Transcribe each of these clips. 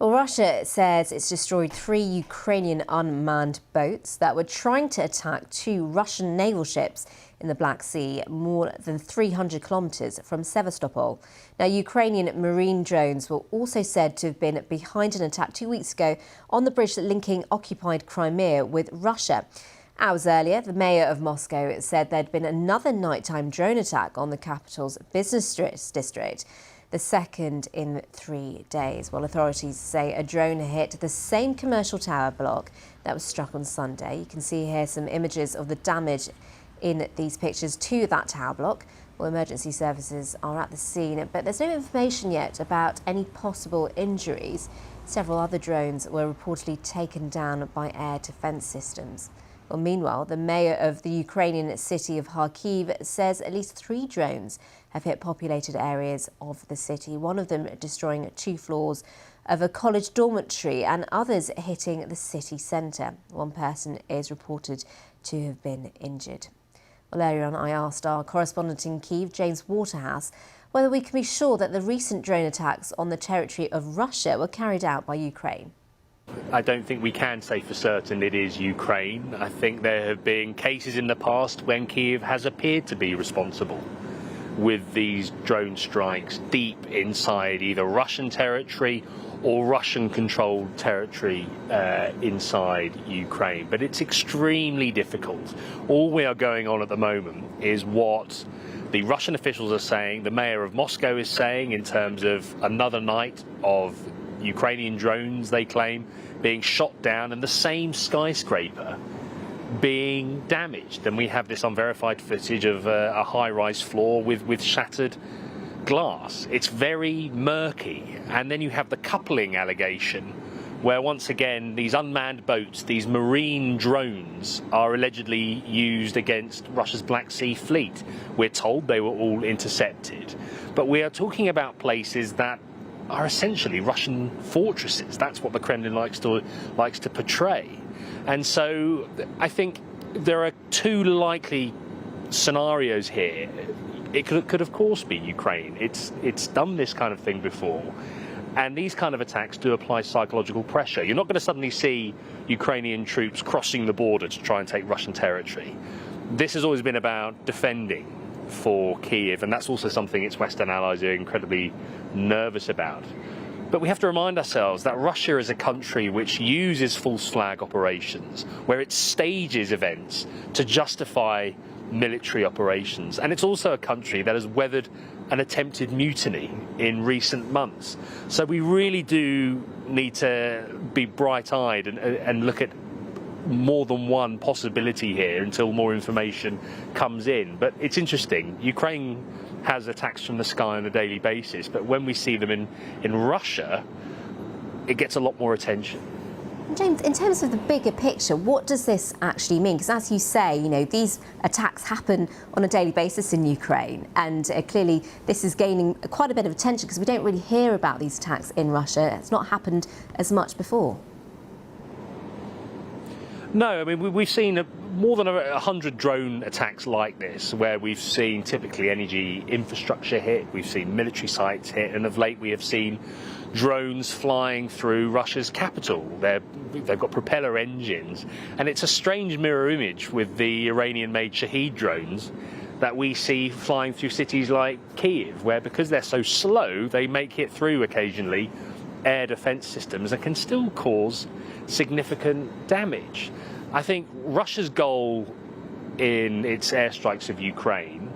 Well, Russia says it's destroyed 3 Ukrainian unmanned boats that were trying to attack 2 Russian naval ships in the Black Sea, more than 300 kilometres from Sevastopol. Now, Ukrainian marine drones were also said to have been behind an attack 2 weeks ago on the bridge linking occupied Crimea with Russia. Hours earlier, the mayor of Moscow said there'd been another nighttime drone attack on the capital's business district, the second in 3 days. Well, authorities say a drone hit the same commercial tower block that was struck on Sunday. You can see here some images of the damage in these pictures to that tower block. Well, emergency services are at the scene, but there's no information yet about any possible injuries. Several other drones were reportedly taken down by air defence systems. Well, meanwhile, the mayor of the Ukrainian city of Kharkiv says at least 3 drones have hit populated areas of the city, one of them destroying 2 floors of a college dormitory and others hitting the city centre. One person is reported to have been injured. Well, earlier on, I asked our correspondent in Kyiv, James Waterhouse, whether we can be sure that the recent drone attacks on the territory of Russia were carried out by Ukraine. I don't think we can say for certain it is Ukraine. I think there have been cases in the past when Kyiv has appeared to be responsible with these drone strikes deep inside either Russian territory or Russian-controlled territory inside Ukraine. But it's extremely difficult. All we are going on at the moment is what the Russian officials are saying, the mayor of Moscow is saying, in terms of another night of Ukrainian drones, they claim, being shot down and the same skyscraper being damaged. And we have this unverified footage of a high-rise floor with shattered glass. It's very murky. And then you have the coupling allegation where, once again, these unmanned boats, these marine drones, are allegedly used against Russia's Black Sea fleet. We're told they were all intercepted. But we are talking about places that are essentially Russian fortresses. That's what the Kremlin likes to portray. And so I think there are 2 likely scenarios here. It could of course be Ukraine. It's done this kind of thing before. And these kind of attacks do apply psychological pressure. You're not going to suddenly see Ukrainian troops crossing the border to try and take Russian territory. This has always been about defending for Kyiv, and that's also something its Western allies are incredibly nervous about. But we have to remind ourselves that Russia is a country which uses false flag operations, where it stages events to justify military operations. And it's also a country that has weathered an attempted mutiny in recent months. So we really do need to be bright-eyed and look at more than one possibility here until more information comes in. But it's interesting. Ukraine has attacks from the sky on a daily basis, but when we see them in Russia, it gets a lot more attention. James, in terms of the bigger picture, what does this actually mean? Because as you say, these attacks happen on a daily basis in Ukraine, and clearly this is gaining quite a bit of attention because we don't really hear about these attacks in Russia. It's not happened as much before. No, I mean, we've seen more than 100 drone attacks like this, where we've seen typically energy infrastructure hit, we've seen military sites hit, and of late we have seen drones flying through Russia's capital. They've got propeller engines, and it's a strange mirror image with the Iranian-made Shahed drones that we see flying through cities like Kyiv, where because they're so slow, they make it through occasionally air defence systems and can still cause significant damage. I think Russia's goal in its airstrikes of Ukraine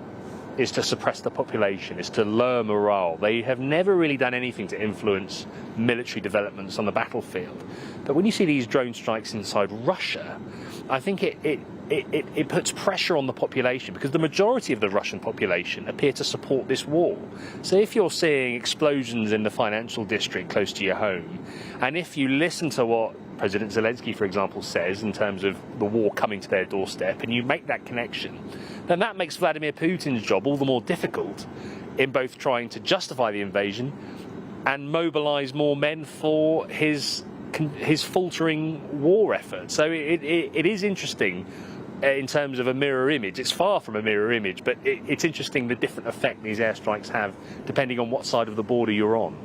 is to suppress the population, is to lower morale. They have never really done anything to influence military developments on the battlefield. But when you see these drone strikes inside Russia, I think it puts pressure on the population, because the majority of the Russian population appear to support this war. So if you're seeing explosions in the financial district close to your home, and if you listen to what President Zelensky, for example, says in terms of the war coming to their doorstep, and you make that connection, then that makes Vladimir Putin's job all the more difficult in both trying to justify the invasion and mobilize more men for his faltering war effort. So it is interesting in terms of a mirror image. It's far from a mirror image, but it's interesting the different effect these airstrikes have depending on what side of the border you're on.